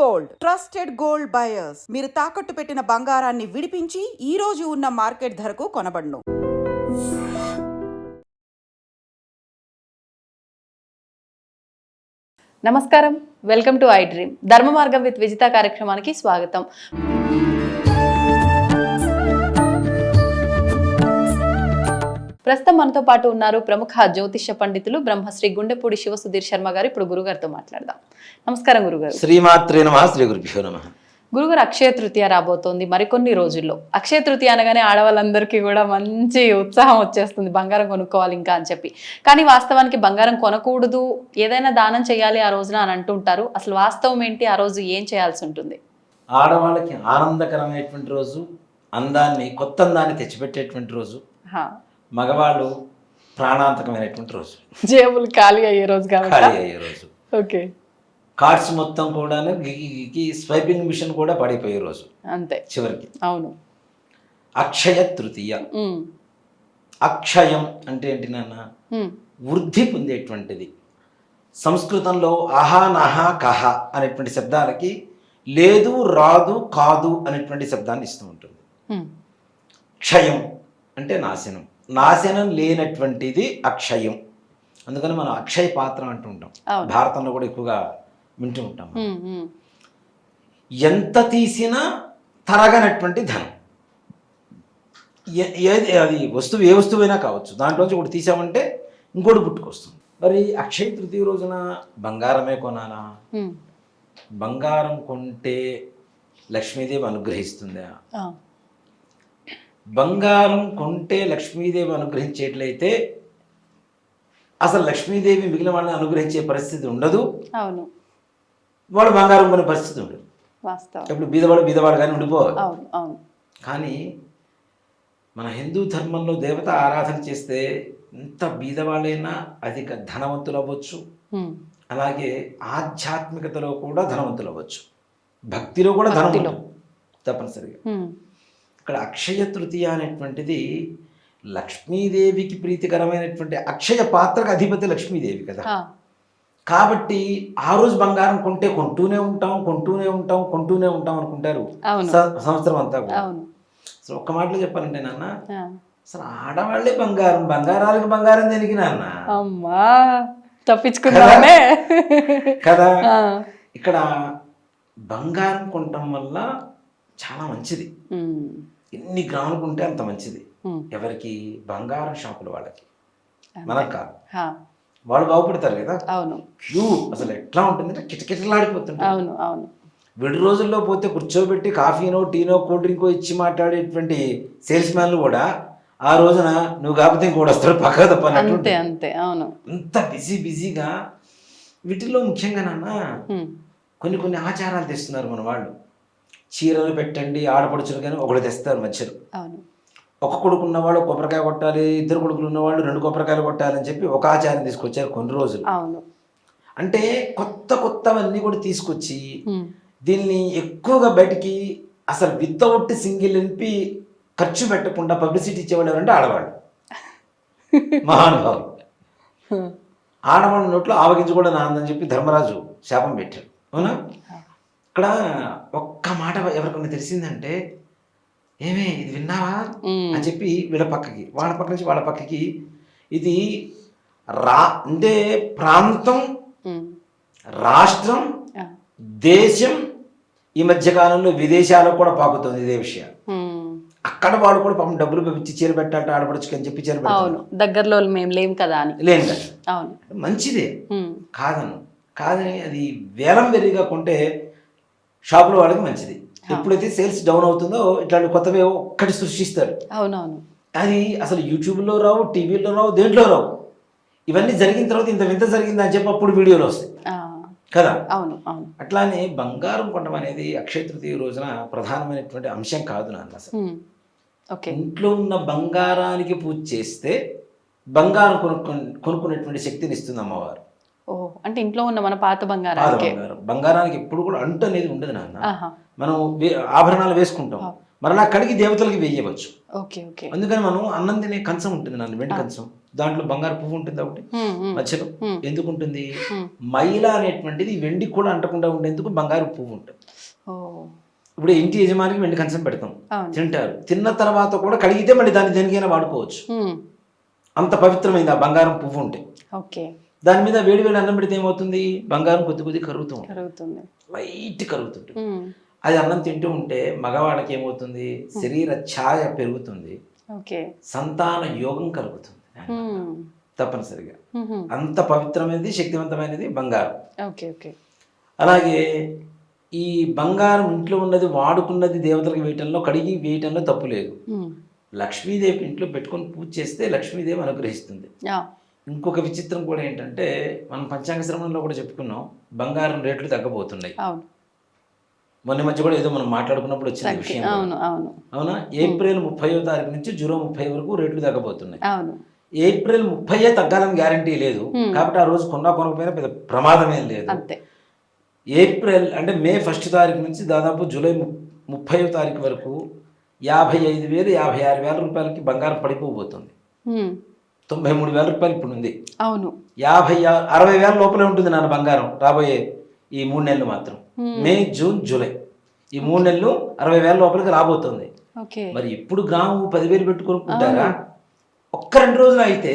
Gold trusted gold buyers మీరు తాకట్టు పెట్టిన బంగారాన్ని విడిపించి ఈ రోజు ఉన్న మార్కెట్ ధరకు కొనబడును. నమస్కారం, వెల్కమ్ టు ఐ డ్రీమ్. ధర్మ మార్గం విత్ విజిత కార్యక్రమానికి స్వాగతం. ప్రస్తుతం మనతో పాటు ఉన్నారు ప్రముఖ జ్యోతిష్య పండితులు బ్రహ్మశ్రీ గుండెపూడి శివ సుధీర్ శర్మ గారు. ఇప్పుడు గురుగారితో మాట్లాడదాం. నమస్కారం గురుగారు. శ్రీమాత్రే నమః. శ్రీ గురుభ్యో నమః. గురుగారు, అక్షయ తృతీయ రాబోతోంది మరికొన్ని రోజుల్లో. అక్షయ తృతీయ అనగానే ఆడవాళ్ళందరికీ కూడా మంచి ఉత్సాహం వచ్చేస్తుంది, బంగారం కొనుక్కోవాలి ఇంకా అని చెప్పి. కానీ వాస్తవానికి బంగారం కొనకూడదు, ఏదైనా దానం చేయాలి ఆ రోజున అని అంటుంటారు. అసలు వాస్తవం ఏంటి? ఆ రోజు ఏం చేయాల్సి ఉంటుంది? ఆడవాళ్ళకి ఆనందకరమైనటువంటి రోజు, అందాన్ని కొత్త అందాన్ని తెచ్చిపెట్టేటువంటి రోజు. మగవాళ్ళు ప్రాణాంతకమైనటువంటి రోజు, జేబులు ఖాళీ అయ్యే రోజు కాబట్టి. ఖాళీ అయ్యే రోజు. ఓకే. కార్డ్స్ మొత్తం కూడా స్వైపింగ్ మిషన్ కూడా పడిపోయే రోజు అంతే చివరికి. అవును. అక్షయ తృతీయ. అక్షయం అంటే ఏంటి నాన్న? వృద్ధి పొందేటువంటిది. సంస్కృతంలో అహా నహ కహ అనేటువంటి శబ్దాలకి లేదు, రాదు, కాదు అనేటువంటి శబ్దాన్ని ఇస్తూ ఉంటుంది. క్షయం అంటే నాశనం. నాశనం లేనటువంటిది అక్షయం. అందుకని మనం అక్షయ పాత్ర అంటూ ఉంటాం. భారతంలో కూడా ఎక్కువగా వింటూ ఉంటాం. ఎంత తీసినా తరగనటువంటి ధనం. ఏది అది వస్తువు, ఏ వస్తువైనా కావచ్చు, దాంట్లోంచి ఒకటి తీసామంటే ఇంకోటి పుట్టుకొస్తుంది. మరి అక్షయ తృతీయ రోజున బంగారమే కొనాలా? బంగారం కొంటే లక్ష్మీదేవి అనుగ్రహిస్తుందా? బంగారం కొంటే లక్ష్మీదేవి అనుగ్రహించేట్లయితే అసలు లక్ష్మీదేవి మిగిలిన వాళ్ళని అనుగ్రహించే పరిస్థితి ఉండదు. అవును. వాడు బంగారం కొనే పరిస్థితి ఉండదు. ఇప్పుడు బీదవాడు కానీ ఉండిపోవాలి. కానీ మన హిందూ ధర్మంలో దేవత ఆరాధన చేస్తే ఎంత బీదవాళ్ళైనా అధిక ధనవంతులు అవ్వచ్చు. అలాగే ఆధ్యాత్మికతలో కూడా ధనవంతులు అవ్వచ్చు, భక్తిలో కూడా ధనవంతులు తప్పనిసరిగా. ఇక్కడ అక్షయ తృతీయ అనేటువంటిది లక్ష్మీదేవికి ప్రీతికరమైనటువంటి అక్షయ పాత్రకు అధిపతి లక్ష్మీదేవి కదా. కాబట్టి ఆ రోజు బంగారం కొంటే కొంటూనే ఉంటాం అనుకుంటారు సంవత్సరం అంతా కూడా. అసలు ఒక్క మాటలో చెప్పాలంటే నాన్న, అసలు ఆడవాళ్ళే బంగారాలకు బంగారం దేనికి నాన్న? తప్పించుకున్నామే కదా. ఇక్కడ బంగారం కొనటం వల్ల చాలా మంచిది. ఎన్ని గ్రాములు కొంటే అంత మంచిది. ఎవరికి? బంగారం షాపుల వాళ్ళకి, మనకు కాదు. వాళ్ళు బాగుపడతారు కదా. క్యూ అసలు ఎట్లా ఉంటుందంటే కిటకిటలాడిపోతుంటారు. విడి రోజుల్లో పోతే కూర్చోబెట్టి కాఫీనో టీనో కూల్ డ్రింకో ఇచ్చి మాట్లాడేటువంటి సేల్స్ మ్యాన్లు కూడా ఆ రోజున నువ్వు కాకపోతే ఇంకోటి వస్తాడు పక్క తప్ప. అంత బిజీగా వీటిల్లో ముఖ్యంగా నాన్న కొన్ని ఆచారాలు తెస్తున్నారు మన వాళ్ళు. చీరలు పెట్టండి ఆడపడుచులు కానీ ఒకటి తెస్తారు మధ్యలో. ఒక కొడుకు ఉన్నవాళ్ళు కొబ్బరికాయ కొట్టాలి, ఇద్దరు కొడుకులు ఉన్నవాళ్ళు 2 కొబ్బరికాయలు కొట్టాలని చెప్పి ఒక ఆచారం తీసుకొచ్చారు కొన్ని రోజులు. అంటే కొత్తవన్నీ కూడా తీసుకొచ్చి దీన్ని ఎక్కువగా బయటికి అసలు వితౌట్ సింగిల్ ఎంపీ ఖర్చు పెట్టకుండా పబ్లిసిటీ ఇచ్చేవాళ్ళు ఎవరంటే ఆడవాళ్ళు. మహానుభావులు. ఆడవాళ్ళ నోట్లో ఆవగించి కూడా నాందని చెప్పి ధర్మరాజు శాపం పెట్టాడు. అవునా? ఇక్కడ ఒక్క మాట ఎవరికన్నా తెలిసిందంటే, ఏమే ఇది విన్నావా అని చెప్పి వీళ్ళ పక్కకి, వాళ్ళ పక్క నుంచి వాళ్ళ పక్కకి, ఇది అంటే ప్రాంతం, రాష్ట్రం, దేశం, ఈ మధ్య కాలంలో విదేశాలకు కూడా పాకుతుంది ఇదే విషయం. అక్కడ వాడు కూడా పాపం డబ్బులు పంపించి చీర పెట్టాలంటే ఆడపడుచుకి అని చెప్పి చీర పెట్టాలి. దగ్గరలో మేము లేము కదా అని. లేను కదా. మంచిదే, కాదని అది వేలం వెరిగా కొంటే షాపుల వాళ్ళకి మంచిది. ఎప్పుడైతే సేల్స్ డౌన్ అవుతుందో ఇట్లాంటి కొత్తవి ఒక్కటి సృష్టిస్తారు. అది అసలు యూట్యూబ్లో రావు, టీవీలో రావు, దేంట్లో రావు. ఇవన్నీ జరిగిన తర్వాత ఇంత వింత జరిగింది అని చెప్పి అప్పుడు వీడియోలు వస్తాయి కదా. అట్లానే బంగారం కొనడం అనేది అక్షయ తృతీయ రోజున ప్రధానమైనటువంటి అంశం కాదు నాన్న. అసలు ఇంట్లో ఉన్న బంగారానికి పూజ చేస్తే బంగారం కొనుక్కునేటువంటి శక్తిని ఇస్తుంది అమ్మవారు. అంటే ఇంట్లో ఉన్న మన పాత బంగారానికి ఎప్పుడు కూడా అంటు అనేది ఉండదు నాన్న. మనం ఆభరణాలు వేసుకుంటాం, మరలా కడిగి దేవతలకి వేయవచ్చు. అందుకని మనం అన్నం తినే కంచం ఉంటుంది నాన్న, వెండి కంచం, దాంట్లో బంగారు పువ్వు ఉంటుంది ఒకటి మధ్యలో. Hmm. ఎందుకు ఉంటుంది? మైల అనేటువంటిది వెండికి కూడా అంటకుండా ఉండేందుకు బంగారు పువ్వు ఉంటుంది. ఇప్పుడు ఇంటి యజమానికి వెండి కంచం పెడతాం, తింటారు, తిన్న తర్వాత కూడా కడిగితే మళ్ళీ దేనికైనా వాడుకోవచ్చు. అంత పవిత్రమైంది ఆ బంగారం పువ్వు ఉంటే. దాని మీద వేడి వేడి అన్నం పెడితే ఏమవుతుంది? బంగారం కొద్ది కొద్ది కరుగుతుంది, లైట్ కరుగుతుంటుంది. అది అన్నం తింటూ ఉంటే మగవాళ్ళకి ఏమవుతుంది? శరీర ఛాయ పెరుగుతుంది, సంతాన యోగం కలుగుతుంది తప్పనిసరిగా. అంత పవిత్రమైనది, శక్తివంతమైనది బంగారం. అలాగే ఈ బంగారం ఇంట్లో ఉన్నది వాడుకున్నది దేవతలకు వేయటంలో, కడిగి వేయటంలో తప్పు లేదు. లక్ష్మీదేవి ఇంట్లో పెట్టుకొని పూజ చేస్తే లక్ష్మీదేవి అనుగ్రహిస్తుంది. ఇంకొక విచిత్రం కూడా ఏంటంటే, మనం పంచాంగ శ్రవణంలో కూడా చెప్పుకున్నాం, బంగారం రేట్లు తగ్గబోతున్నాయి. మొన్న మధ్య కూడా ఏదో మనం మాట్లాడుకున్నప్పుడు వచ్చిన విషయం. అవునా? ఏప్రిల్ 30వ తారీఖు నుంచి జూలై 30 వరకు రేట్లు తగ్గబోతున్నాయి. ఏప్రిల్ 30 తగ్గాలని గ్యారంటీ లేదు, కాబట్టి ఆ రోజు కొనకపోయినా పెద్ద ప్రమాదం ఏం లేదు. ఏప్రిల్ అంటే మే 1 తారీఖు నుంచి దాదాపు జూలై 30వ తారీఖు వరకు 55,000 56,000 రూపాయలకి బంగారం పడిపోబోతుంది. 93,000 రూపాయలు ఇప్పుడు ఉంది. 60,000 లోపలే ఉంటుంది నాన్న బంగారం రాబోయే ఈ 3 నెలలు మాత్రం. మే, జూన్, జూలై ఈ 3 నెలలు 60,000 లోపలికి రాబోతుంది. మరి ఇప్పుడు గ్రాము 10,000 పెట్టి కొనుక్కుంటారా? ఒక్క 2 రోజులు అయితే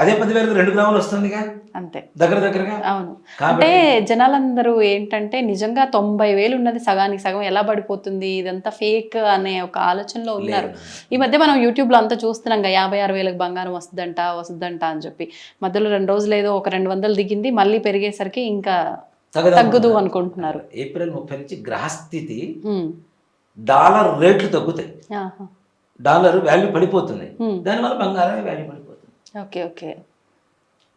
అదే 10,000 2 గ్రాములు వస్తుందిగా, అంతే దగ్గరగా. అవును. అంటే జనాలందరూ ఏంటంటే నిజంగా 90,000 ఉన్నది సగానికి సగం ఎలా పడిపోతుంది, ఇదంతా ఫేక్ అనే ఒక ఆలోచనలో ఉన్నారు. ఈ మధ్య మనం యూట్యూబ్ లో అంతా చూస్తున్నాం, 56,000 బంగారం వస్తుందంట అని చెప్పి. మధ్యలో 2 రోజులు ఏదో ఒక 200 దిగింది, మళ్ళీ పెరిగేసరికి ఇంకా తగ్గదు అనుకుంటున్నారు. ఏప్రిల్ 30 నుంచి గ్రహస్థితి, డాలర్ రేట్లు తగ్గుతాయి, డాలర్ వాల్యూ పడిపోతుంది, దానివల్ల బంగారం వాల్యూ పడిపోతుంది.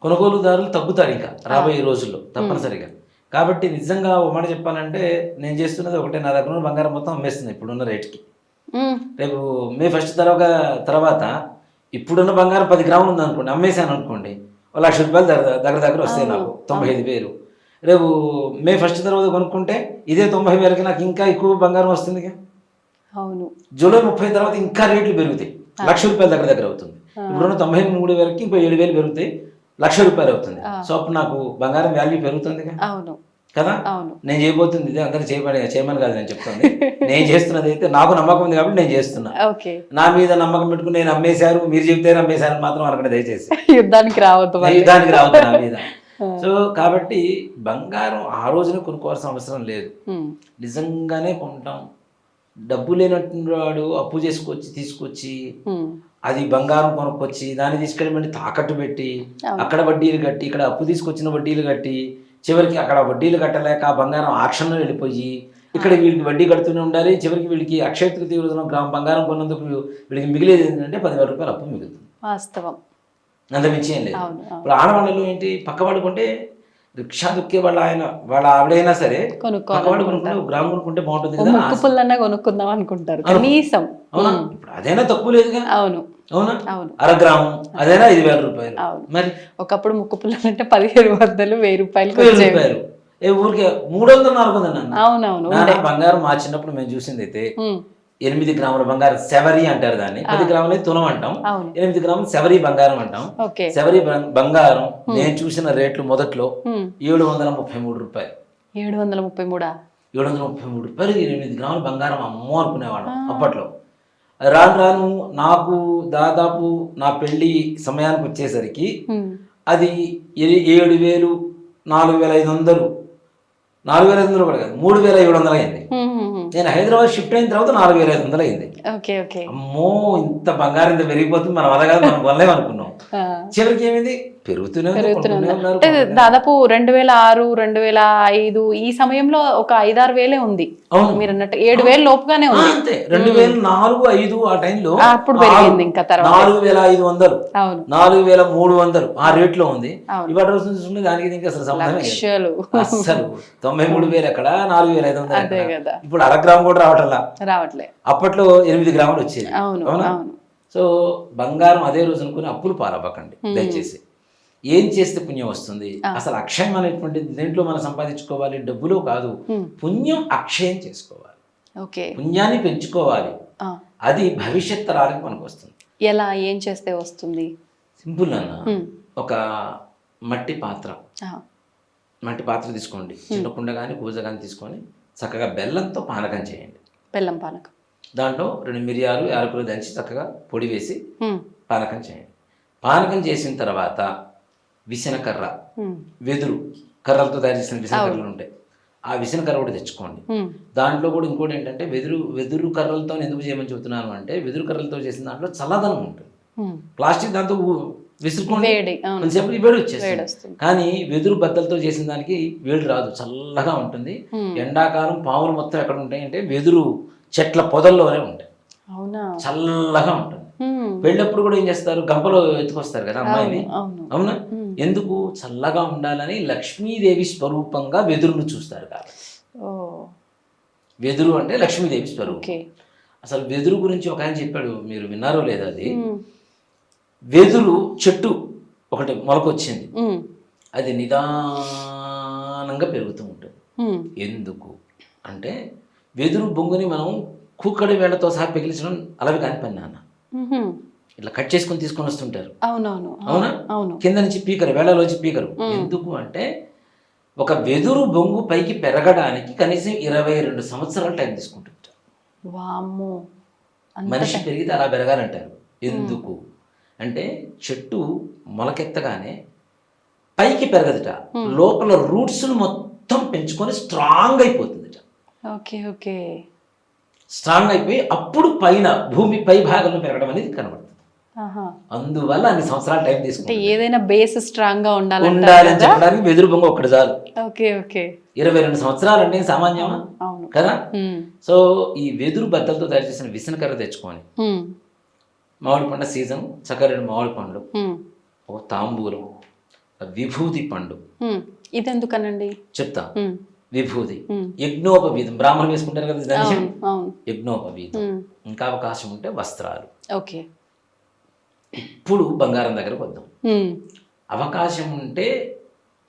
కొనుగోలుదారులు తగ్గుతారు ఇంకా రాబోయే రోజుల్లో తప్పనిసరిగా. కాబట్టి నిజంగా ఒక మాట చెప్పాలంటే, నేను చేస్తున్నది ఒకటే, నా దగ్గర ఉన్న బంగారం మొత్తం అమ్మేస్తుంది ఇప్పుడున్న రేట్కి. రేపు మే 1 తర్వాత ఇప్పుడున్న బంగారం 10 గ్రాములు ఉంది అనుకోండి, అమ్మేశాను అనుకోండి, 1,00,000 రూపాయలు దగ్గర వస్తాయి నాకు, 95,000. రేపు మే 1 తర్వాత కొనుక్కుంటే ఇదే 90,000కి నాకు ఇంకా ఎక్కువ బంగారం వస్తుంది. జూలై 30 తర్వాత ఇంకా రేట్లు పెరుగుతాయి, 1,00,000 రూపాయలు దగ్గర అవుతుంది. ఇప్పుడున్న 93,000కి ఇంకో 7,000 పెరుగుతాయి, 1,00,000 రూపాయలు అవుతుంది. సో అప్పుడు నాకు బంగారం వాల్యూ పెరుగుతుంది కదా. నేను చేయబోతుంది ఇదే, అందరూ చేయమని కాదు నేను చెప్తుంది. నేను చేస్తున్నది అయితే నాకు నమ్మకం ఉంది కాబట్టి నేను చేస్తున్నా. నా మీద నమ్మకం పెట్టుకుని నేను అమ్మేశారు, మీరు చెప్తే అమ్మేశారు మాత్రం అనకండి దయచేసి. యుద్ధానికి రావద్దు నా మీద. సో కాబట్టి బంగారం ఆ రోజున కొనుక్కోవాల్సిన అవసరం లేదు, నిజంగానే కొంటాం. డబ్బు లేనటువంటి వాడు అప్పు తీసుకొచ్చి అది బంగారం కొనుక్కొచ్చి దాన్ని తీసుకెళ్ళి మళ్ళీ తాకట్టు పెట్టి అక్కడ వడ్డీలు కట్టి ఇక్కడ అప్పు తీసుకొచ్చిన వడ్డీలు కట్టి చివరికి అక్కడ వడ్డీలు కట్టలేక ఆ బంగారం ఆక్షన్లో వెళ్ళిపోయి ఇక్కడ వీళ్ళకి వడ్డీ కడుతూనే ఉండాలి. చివరికి వీళ్ళకి అక్షయ తృతీయ రోజున బంగారం కొన్నందుకు వీళ్ళకి మిగిలేదు ఏంటంటే 10,000 రూపాయలు అప్పు మిగులుతుంది. వాస్తవం, అంతమించి ఏం లేదు. ఇప్పుడు ఆడవాళ్ళలో ఏంటి, పక్కవాడు కొంటే రిక్షా దుక్కే వాళ్ళ ఆవిడైనా సరే పక్కవాడు కొనుక్కుంటే గ్రామం కొనుక్కుంటే బాగుంటుంది కదా, కొనుక్కుందాం అనుకుంటారు కనీసం. అవునా? ఇప్పుడు అదైనా తక్కువ లేదుగా. అవునా? 1/2 గ్రామం అదైనా 5,000 రూపాయలు. మరి ఒకప్పుడు ముక్కు పుల్లలు అంటే 1,700 1,000 ఏ ఊరికి 300 400 అన్న. బంగారం మా చిన్నప్పుడు మేము చూసింది అయితే 8 గ్రాముల బంగారం సెవరీ అంటారు దాన్ని, 10 గ్రాములు తులం అంటాం, 8 గ్రాములు సెవరీ బంగారం అంటాం. సెవరీ బంగారం నేను చూసిన రేట్లు మొదట్లో 733 రూపాయలు. 733 రూపాయలు 8 గ్రాముల బంగారం అమ్మో అనుకునేవాళ్ళం అప్పట్లో. రాను నాకు దాదాపు నా పెళ్లి సమయానికి వచ్చేసరికి అది 7,000 4,500 4,500 కూడా కాదు 3,700 అయింది. నేను హైదరాబాద్ షిఫ్ట్ అయిన తర్వాత 4,500 అయింది. అమ్మో ఇంత బంగారం ఇంత పెరిగిపోతుంది, మనం అలా కాదు మనం వల్లే అనుకున్నాం. చివరికి ఏమైంది, పెరుగుతూనే దాదాపు 2006 2005 ఈ సమయంలో ఒక 5-6 వేలే ఉంది. మీరు అన్నట్టు 7,000 లోపుగానే ఉంది. అంతే 2004 5 ఆ టైంలో అప్పుడు పెరిగింది. ఇంకా తర్వాత 4,500 4,300 ఆ రేట్ లో ఉంది. ఇవాళ రోజు చూసుకుంటే దానికి ఇంకా అసలు సంబంధం అసలు 93,000 ఎక్కడ 4,500. ఇప్పుడు 1/2 గ్రాము కూడా రావట్లే. అప్పట్లో 8 గ్రాములు వచ్చేది. అవునా? సో బంగారం అదే రోజు అనుకుని అప్పులు పాలవ్వకండి దయచేసి. ఏం చేస్తే పుణ్యం వస్తుంది? అసలు అక్షయం అనేటువంటి దేంట్లో మనం సంపాదించుకోవాలి, డబ్బులో కాదు. పుణ్యం అక్షయం చేసుకోవాలి, పుణ్యాన్ని పెంచుకోవాలి. అది భవిష్యత్ తరాలకు మనకు వస్తుంది. ఎలా, ఏం చేస్తే వస్తుంది? సింపుల్ అన్న. ఒక మట్టి పాత్ర తీసుకోండి, చిన్న కుండ కానీ కూజ కానీ తీసుకొని చక్కగా బెల్లంతో పానకం చేయండి. బెల్లం పానకం. దాంట్లో 2 మిరియాలు, యాలకులు దంచి చక్కగా పొడి వేసి పానకం చేయండి. పానకం చేసిన తర్వాత విసనకర్ర, వెదురు కర్రలతో తయారు చేసిన విసనకర్రలు ఉంటాయి, ఆ విసనకర్ర కూడా తెచ్చుకోండి. దాంట్లో కూడా ఇంకోటి ఏంటంటే వెదురు కర్రలతో ఎందుకు చేయమని చెబుతున్నాను అంటే, వెదురు కర్రలతో చేసిన దాంట్లో చల్లదనం ఉంటుంది. ప్లాస్టిక్ దాంతో విసురుకోండి కొంచెంసేపు వేడి వచ్చేస్తుంది, కానీ వెదురు బద్దలతో చేసిన దానికి వేడి రాదు, చల్లగా ఉంటుంది. ఎండాకాలం పాములు మొత్తం ఎక్కడ ఉంటాయి అంటే వెదురు చెట్ల పొదల్లోనే ఉంటాయి, చల్లగా ఉంటుంది. వెళ్ళినప్పుడు కూడా ఏం చేస్తారు, గంపలో ఎత్తుకొస్తారు కదా అమ్మాయిని, అవునా? ఎందుకు? చల్లగా ఉండాలని లక్ష్మీదేవి స్వరూపంగా వెదురును చూస్తారు కాబట్టి. వెదురు అంటే లక్ష్మీదేవి స్వరూపం. అసలు వెదురు గురించి ఒక ఆయన చెప్పాడు, మీరు విన్నారో లేదా? అది వెదురు చెట్టు ఒకటి మొలకొచ్చింది, అది నిదానంగా పెరుగుతూ ఉంటుంది. ఎందుకు అంటే వెదురు బొంగుని మనం కూకడి వేళ్లతో సహా పెగిలించడం అలాగే కాని పని నాన్న. ఇట్లా కట్ చేసుకొని తీసుకొని వస్తుంటారు, అవునా? కింద నుంచి పీకరు, వేళ్లలోంచి పీకరు. ఎందుకు అంటే ఒక వెదురు బొంగు పైకి పెరగడానికి కనీసం 22 సంవత్సరాలు టైం తీసుకుంటుంటారు. మనిషి పెరిగితే అలా పెరగాలంటారు. ఎందుకు అంటే చెట్టు మొలకెత్తగానే పైకి పెరగదుట, లోపల రూట్స్ను మొత్తం పెంచుకొని స్ట్రాంగ్ అయిపోతుందిట. స్ట్రాంగ్ అయిపోయి అప్పుడు పైన భూమి పై భాగంలో పెరగడం అనేది కనబడుతుంది. అందువల్ల అన్ని సంవత్సరాలు టైం తీసుకుంటే ఏదైనా బేస్ స్ట్రాంగ్ గా ఉండాలని చెప్పడానికి వెదురు బొంగ ఒక్కటి చాలు. 22 సంవత్సరాలు అంటే సామాన్యమా కదా? సో ఈ వెదురు బద్దలతో తయారు చేసిన విసనకర్ర తెచ్చుకొని, మామిడి పండు సీజన్, చక్కగా 2 మామిడి పండ్లు, ఒక తాంబూలం, విభూతి పండు. ఇది ఎందుకనండి చెప్తా. విభూతి, యజ్ఞోపవీతం, బ్రాహ్మణులు వేసుకుంటారు కదా, యజ్ఞోపవీతం. ఇంకా అవకాశం ఉంటే వస్త్రాలు. ఇప్పుడు బంగారం దగ్గరకు వద్దాం. అవకాశం ఉంటే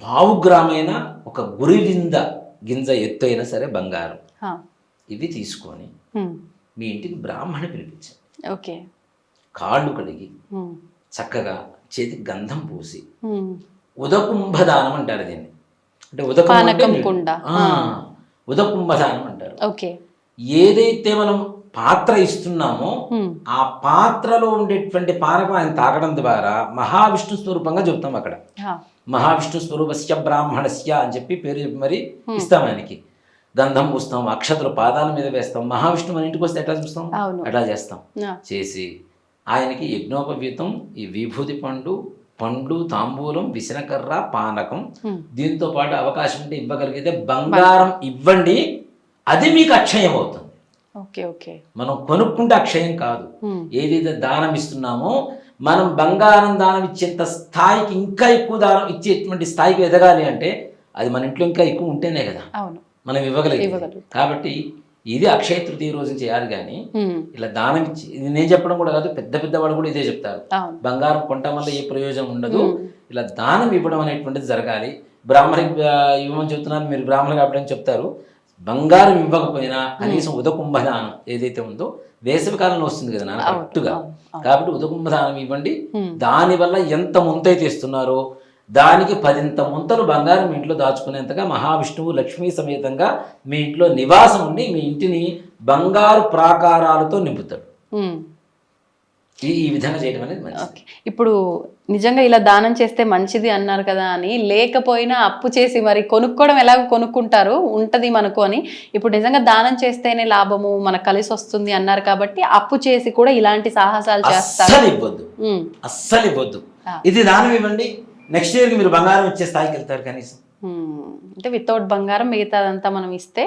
పావుగ్రామైన ఒక గురివింద గింజ ఎత్తు అయినా సరే బంగారం, ఇవి తీసుకొని మీ ఇంటికి బ్రాహ్మణ పిలిపించండి. కాళ్ళు కడిగి చక్కగా చేతికి గంధం పూసి, ఉదకుంభదానం అంటారు దీన్ని. అంటే ఉదకుంభదానం అంటారు. ఏదైతే మనం పాత్ర ఇస్తున్నామో ఆ పాత్రలో ఉండేటువంటి పానకం ఆయన తాగడం ద్వారా మహావిష్ణు స్వరూపంగా చెబుతాం. అక్కడ మహావిష్ణు స్వరూపస్య బ్రాహ్మణస్య అని చెప్పి పేరు చెప్పి మరి ఇస్తాం ఆయనకి. గంధం పూస్తాం, అక్షతలు పాదాల మీద వేస్తాం. మహావిష్ణు మన ఇంటికి వస్తే ఎట్లా చూస్తాం, అట్లా చేస్తాం. చేసి ఆయనకి యజ్ఞోపవీతం, ఈ విభూతి పండు, తాంబూలం, విసనకర్ర, పానకం, దీంతో పాటు అవకాశం ఉంటే ఇవ్వగలిగితే బంగారం ఇవ్వండి. అది మీకు అక్షయం అవుతుంది. మనం కొనుక్కుంటే అక్షయం కాదు. ఏదైతే దానం ఇస్తున్నామో మనం బంగారం దానం ఇచ్చేంత స్థాయికి, ఇంకా ఎక్కువ దానం ఇచ్చేటువంటి స్థాయికి ఎదగాలి అంటే అది మన ఇంట్లో ఇంకా ఎక్కువ ఉంటేనే కదా మనం ఇవ్వగలిగేది. కాబట్టి ఇది అక్షయ తృతీయ రోజు చేయాలి. కానీ ఇలా దానం ఇచ్చి, ఇది నేను చెప్పడం కూడా కాదు, పెద్ద వాళ్ళు కూడా ఇదే చెప్తారు. బంగారం కొనటం వల్ల ఏ ప్రయోజనం ఉండదు, ఇలా దానం ఇవ్వడం అనేటువంటిది జరగాలి. బ్రాహ్మణికి ఇవ్వమని చెప్తున్నారు, మీరు బ్రాహ్మణులు కాబట్టి చెప్తారు. బంగారం ఇవ్వకపోయినా కనీసం ఉదకుంభదానం ఏదైతే ఉందో వేసవి కాలంలో వస్తుంది కదా నాన్న కరెక్ట్గా, కాబట్టి ఉదకుంభదానం ఇవ్వండి. దానివల్ల ఎంత ముంతైతే ఇస్తున్నారో దానికి 10 ముంతలు బంగారం మీ ఇంట్లో దాచుకునేంతగా మహావిష్ణువు లక్ష్మీ సమేతంగా మీ ఇంట్లో నివాసం ఉండి మీ ఇంటిని బంగారు ప్రాకారాలతో నింపుతాడు. ఈ విధంగా చేయడం అనేది మంచిది. ఇప్పుడు నిజంగా ఇలా దానం చేస్తే మంచిది అన్నారు కదా అని, లేకపోయినా అప్పు చేసి మరి కొనుక్కోవడం ఎలాగో కొనుక్కుంటారు ఉంటది మనకు అని, ఇప్పుడు నిజంగా దానం చేస్తేనే లాభము మనకు కలిసి వస్తుంది అన్నారు కాబట్టి అప్పు చేసి కూడా ఇలాంటి సాహసాలు చేస్తారు. అస్సలు ఇవ్వద్దు. ఇది దానం ఇవ్వండి, నెక్స్ట్ ఇయర్కి మీరు బంగారం ఇచ్చే స్థాయికి వెళ్తారు. కనీసం అంటే వితౌట్ బంగారం మిగతాదంతా మనం ఇస్తే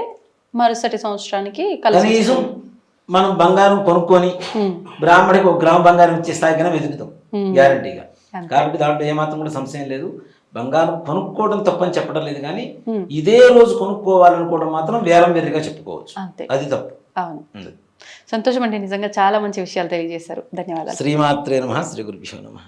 మరుసటి సంవత్సరానికి కనీసం మనం బంగారం కొనుక్కొని బ్రాహ్మడికి 1 గ్రాము బంగారం ఇచ్చే స్థాయికైనా వెతుకుతాం గ్యారంటీగా. కాబట్టి దాంట్లో ఏమాత్రం కూడా సంశయం లేదు. బంగారం కొనుక్కోవడం తప్పని చెప్పడం లేదు, కానీ ఇదే రోజు కొనుక్కోవాలనుకోవడం మాత్రం వేరంవేరుగా చెప్పుకోవచ్చు, అది తప్పు. సంతోషం అండి, నిజంగా చాలా మంచి విషయాలు తెలియజేశారు. ధన్యవాదాలు. శ్రీమాత్రే నమః. శ్రీ గురుభ్యో నమః.